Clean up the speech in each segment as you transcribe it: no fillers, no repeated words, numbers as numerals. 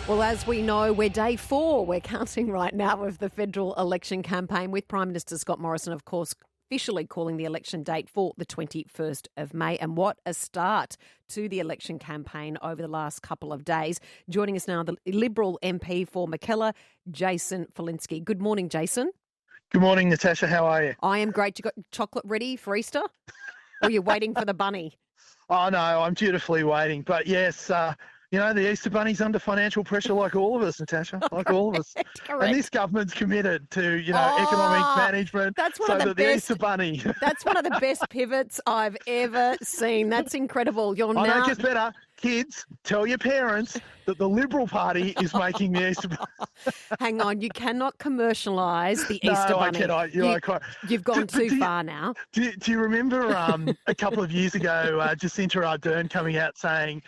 Well, as we know, we're day 4. We're counting right now of the federal election campaign with Prime Minister Scott Morrison, of course, officially calling the election date for the 21st of May. And what a start to the election campaign over the last couple of days. Joining us now, the Liberal MP for Mackellar, Jason Falinski. Good morning, Jason. Good morning, Natasha. How are you? I am great. You got chocolate ready for Easter? Or are you waiting for the bunny? Oh, no, I'm dutifully waiting. But yes, the Easter Bunny's under financial pressure like all of us, Natasha, like all of us. Correct. And this government's committed to, economic management that's one so of the that best, the Easter Bunny... That's one of the best pivots I've ever seen. That's incredible. I know it gets better. Kids, tell your parents that the Liberal Party is making the Easter Bunny. Hang on, you cannot commercialise the Easter Bunny. You've gone too far now. Do you remember a couple of years ago, Jacinta Ardern coming out saying,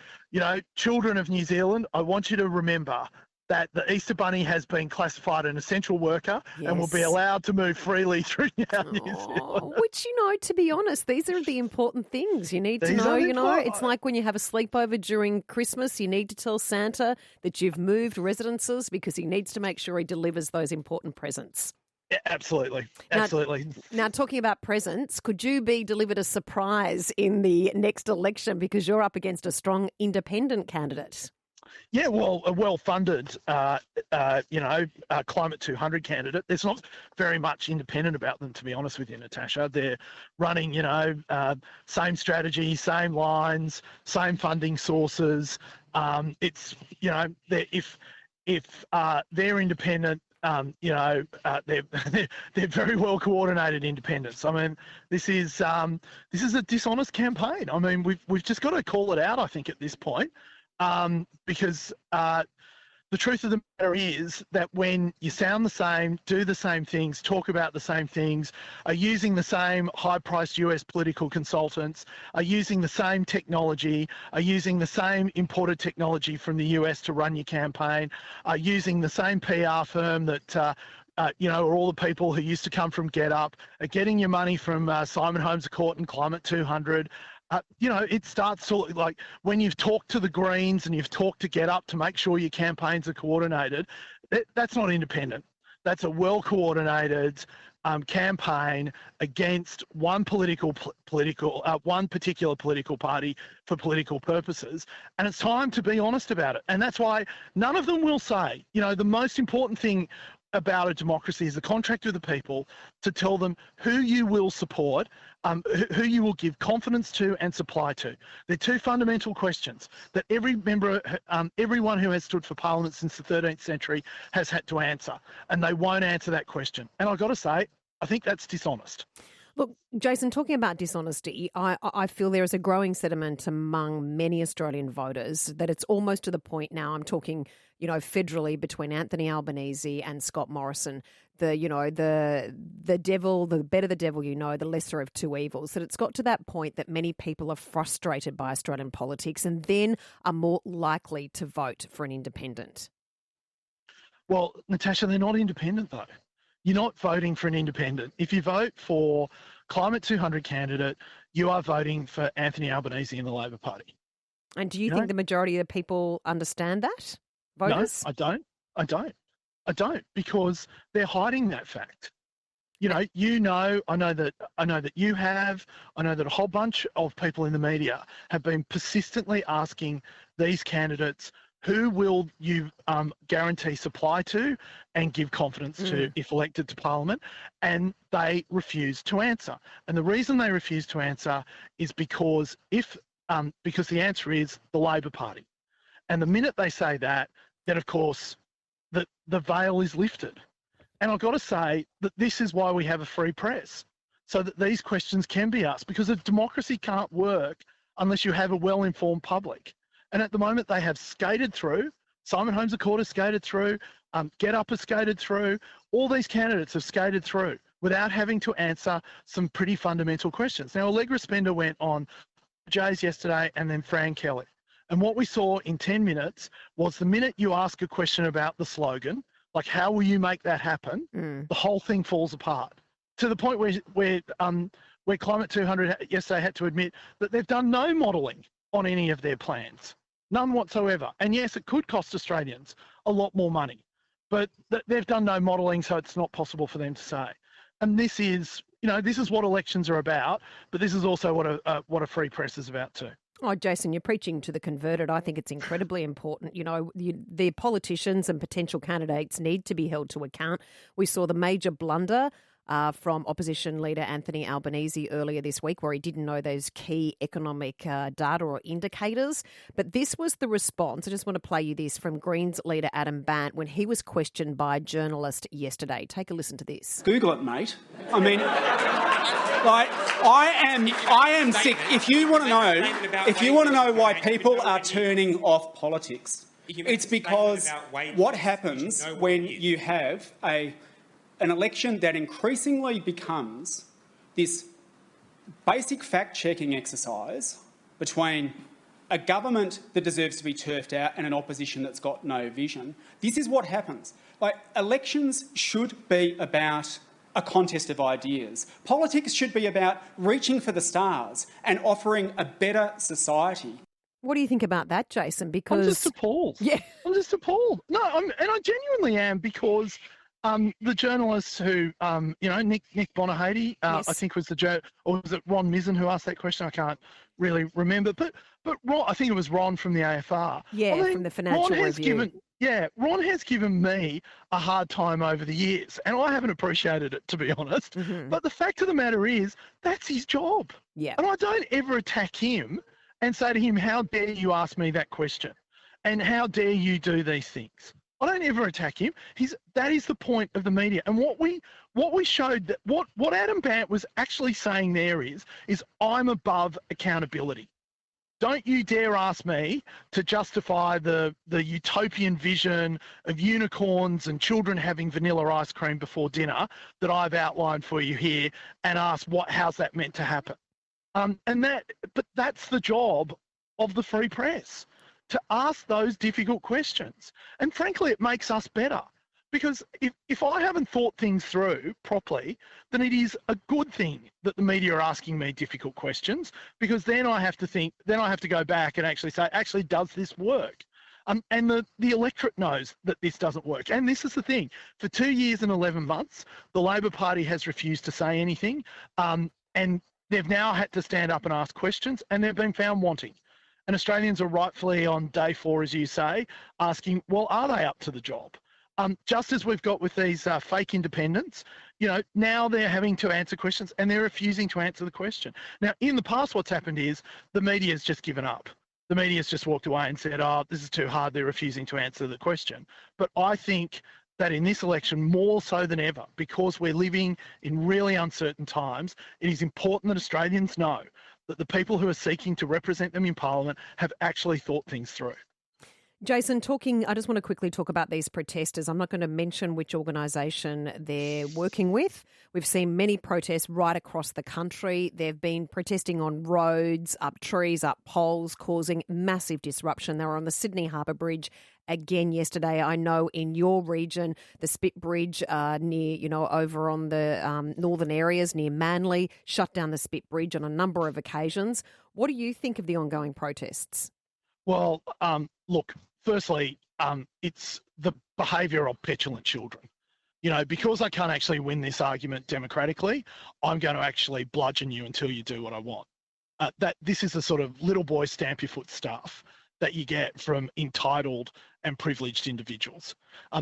children of New Zealand, I want you to remember that the Easter Bunny has been classified an essential worker and will be allowed to move freely through New Zealand. Which, to be honest, these are the important things. You need to know, it's like when you have a sleepover during Christmas, you need to tell Santa that you've moved residences because he needs to make sure he delivers those important presents. Yeah, absolutely. Now, talking about presents, could you be delivered a surprise in the next election because you're up against a strong independent candidate? Yeah, well, a well-funded, Climate 200 candidate. There's not very much independent about them, to be honest with you, Natasha. They're running, same strategy, same lines, same funding sources. If they're independent, they're very well coordinated independents. I mean, this is a dishonest campaign. I mean, we've just got to call it out, I think, at this point. Because the truth of the matter is that when you sound the same, do the same things, talk about the same things, are using the same high-priced US political consultants, are using the same technology, are using the same imported technology from the US to run your campaign, are using the same PR firm that are all the people who used to come from GetUp, are getting your money from Simon Holmes Court and Climate 200. It starts to look like when you've talked to the Greens and you've talked to GetUp to make sure your campaigns are coordinated, that's not independent. That's a well-coordinated campaign against one one particular political party for political purposes. And it's time to be honest about it. And that's why none of them will say, the most important thing about a democracy is the contract with the people to tell them who you will support, who you will give confidence to and supply to. They're two fundamental questions that everyone who has stood for Parliament since the 13th century has had to answer, and they won't answer that question. And I've got to say, I think that's dishonest. Look, Jason, talking about dishonesty, I feel there is a growing sentiment among many Australian voters that it's almost to the point now, I'm talking, federally between Anthony Albanese and Scott Morrison, the devil, the better the devil the lesser of two evils, that it's got to that point that many people are frustrated by Australian politics and then are more likely to vote for an independent. Well, Natasha, they're not independent though. You're not voting for an independent. If you vote for Climate 200 candidate, you are voting for Anthony Albanese and the Labor Party. And do you think the majority of the people understand that? Voters? No, I don't, because they're hiding that fact. I know that you have, I know that a whole bunch of people in the media have been persistently asking these candidates, who will you guarantee supply to and give confidence to if elected to Parliament? And they refuse to answer. And the reason they refuse to answer is because because the answer is the Labor Party. And the minute they say that, then of course the veil is lifted. And I've got to say that this is why we have a free press, so that these questions can be asked, because a democracy can't work unless you have a well-informed public. And at the moment, they have skated through. Simon Holmes Court has skated through. GetUp has skated through. All these candidates have skated through without having to answer some pretty fundamental questions. Now, Allegra Spender went on Jay's yesterday and then Fran Kelly. And what we saw in 10 minutes was the minute you ask a question about the slogan, like how will you make that happen, the whole thing falls apart. To the point where Climate 200 yesterday had to admit that they've done no modelling on any of their plans. None whatsoever. And yes, it could cost Australians a lot more money, but they've done no modelling, so it's not possible for them to say. And this is, this is what elections are about, but this is also what a free press is about too. Oh, Jason, you're preaching to the converted. I think it's incredibly important. The politicians and potential candidates need to be held to account. We saw the major blunder from opposition leader Anthony Albanese earlier this week, where he didn't know those key economic data or indicators. But this was the response. I just want to play you this from Greens leader Adam Bandt when he was questioned by a journalist yesterday. Take a listen to this. Google it, mate. I mean, I am sick. If you want to know why people are turning off politics, it's because what happens when you have an election that increasingly becomes this basic fact-checking exercise between a government that deserves to be turfed out and an opposition that's got no vision. This is what happens. Elections should be about a contest of ideas. Politics should be about reaching for the stars and offering a better society. What do you think about that, Jason? Because I'm just appalled. Yeah. I'm just appalled. No, and I genuinely am, because the journalists who, Nick Bonahady, Yes. I think was or was it Ron Mizzen who asked that question? I can't really remember. But Ron, I think it was Ron from the AFR. Yeah, from the Financial Review. Ron has given me a hard time over the years, and I haven't appreciated it, to be honest. Mm-hmm. But the fact of the matter is, that's his job. Yeah. And I don't ever attack him and say to him, how dare you ask me that question? And how dare you do these things? I don't ever attack him. That is the point of the media. And what we showed, that what Adam Bandt was actually saying there is I'm above accountability. Don't you dare ask me to justify the utopian vision of unicorns and children having vanilla ice cream before dinner that I've outlined for you here, and ask how's that meant to happen? But that's the job of the free press, to ask those difficult questions. And frankly, it makes us better, because if I haven't thought things through properly, then it is a good thing that the media are asking me difficult questions, because then I have to go back and actually say, does this work? And the electorate knows that this doesn't work. And this is the thing. For 2 years and 11 months, the Labor Party has refused to say anything. And they've now had to stand up and ask questions, and they've been found wanting. And Australians are rightfully on day 4, as you say, asking, well, are they up to the job? Just as we've got with these fake independents, now they're having to answer questions, and they're refusing to answer the question. Now, in the past, what's happened is the media's just given up. The media's just walked away and said, oh, this is too hard, they're refusing to answer the question. But I think that in this election, more so than ever, because we're living in really uncertain times, it is important that Australians know that the people who are seeking to represent them in Parliament have actually thought things through. Jason, I just want to quickly talk about these protesters. I'm not going to mention which organisation they're working with. We've seen many protests right across the country. They've been protesting on roads, up trees, up poles, causing massive disruption. They were on the Sydney Harbour Bridge again yesterday. I know in your region, the Spit Bridge near, over on the northern areas near Manly, shut down the Spit Bridge on a number of occasions. What do you think of the ongoing protests? Well, look, firstly, it's the behaviour of petulant children. Because I can't actually win this argument democratically, I'm going to actually bludgeon you until you do what I want. This is the sort of little boy stamp your foot stuff that you get from entitled and privileged individuals.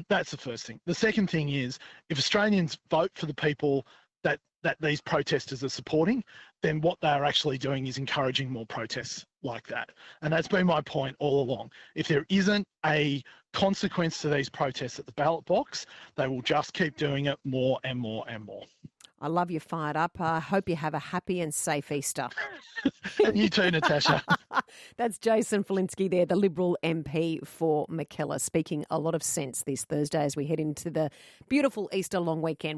That's the first thing. The second thing is, if Australians vote for the people that these protesters are supporting, then what they are actually doing is encouraging more protests like that. And that's been my point all along. If there isn't a consequence to these protests at the ballot box, they will just keep doing it more and more and more. I love you fired up. I hope you have a happy and safe Easter. And you too, Natasha. That's Jason Falinski there, the Liberal MP for Mackellar, speaking a lot of sense this Thursday as we head into the beautiful Easter long weekend.